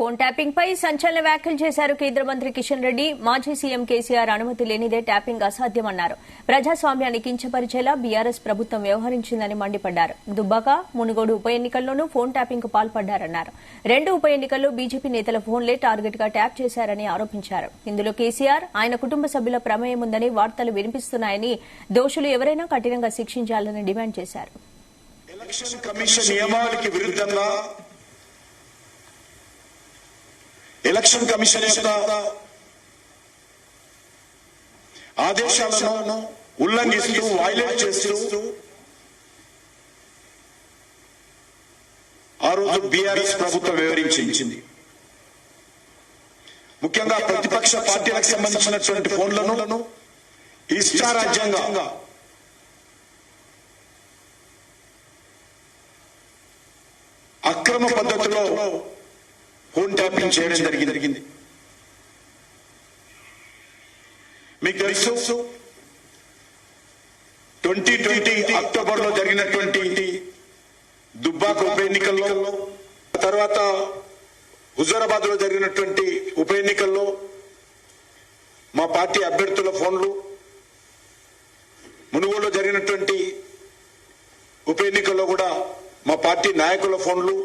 Phone tapping పై సంచలన వ్యాఖ్యలు చేశారు కేంద్ర మంత్రి కిషన్ రెడ్డి. మాజీ సీఎం కేసీఆర్ అనుమతి లేనిదే ట్యాపింగ్ అసాధ్యమన్నారు. ప్రజాస్వామ్యాన్ని కించపరిచేలా బీఆర్ఎస్ ప్రభుత్వం వ్యవహరించిందని మండిపడ్డారు. దుబ్బాక, మునుగోడు ఉప ఎన్నికల్లోనూ ఫోన్ ట్యాపింగ్ కు పాల్పడ్డారన్నారు. 2 ఉప ఎన్నికల్లో బీజేపీ నేతల ఫోన్లే టార్గెట్ గా ట్యాప్ చేశారని ఆరోపించారు. ఇందులో కేసీఆర్, ఆయన కుటుంబ సభ్యుల ప్రమేయం ఉందని వార్తలు వినిపిస్తున్నాయని, దోషులు ఎవరైనా కఠినంగా శిక్షించాలని డిమాండ్ చేశారు. ఎలక్షన్ కమిషన్ నియమావళికి విరుద్ధంగా ఎలక్షన్ కమిషన్ యొక్క ఆదేశాలను ఉల్లంఘిస్తూ వైలేట్ చేస్తూ ఆ రోజు బీఆర్ఎస్ ప్రభుత్వం వివరించింది. ముఖ్యంగా ప్రతిపక్ష పార్టీలకు సంబంధించినటువంటి ఫోన్లను ఇష్టారాజ్యంగా అక్రమ పద్ధతిలో ఫోన్ ట్యాపింగ్ చేయడం జరిగింది. మీకు తెలుసు 2020 అక్టోబర్లో జరిగినటువంటి దుబ్బాక ఉప ఎన్నికల్లో, తర్వాత హుజూరాబాద్ లో జరిగినటువంటి ఉప ఎన్నికల్లో మా పార్టీ అభ్యర్థుల ఫోన్లు, మునుగోడులో జరిగినటువంటి ఉప ఎన్నికల్లో కూడా మా పార్టీ నాయకుల ఫోన్లు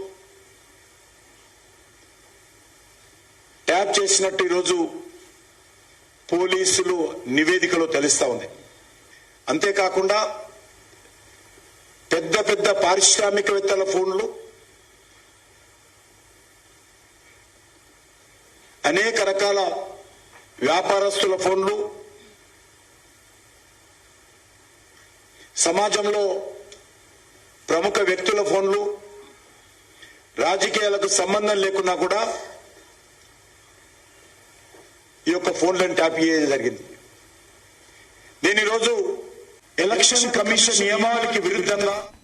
ట్యాప్ చేసినట్టు ఈరోజు పోలీసులు నివేదికలో తెలుస్తా ఉంది. అంతేకాకుండా పెద్ద పెద్ద పారిశ్రామికవేత్తల ఫోన్లు, అనేక రకాల వ్యాపారస్తుల ఫోన్లు, సమాజంలో ప్రముఖ వ్యక్తుల ఫోన్లు, రాజకీయాలకు సంబంధం లేకున్నా కూడా ఈ యొక్క ఫోన్లను ట్యాప్ చేయడం జరిగింది. నేను ఈరోజు ఎలక్షన్ కమిషన్ నియమావళికి విరుద్ధంగా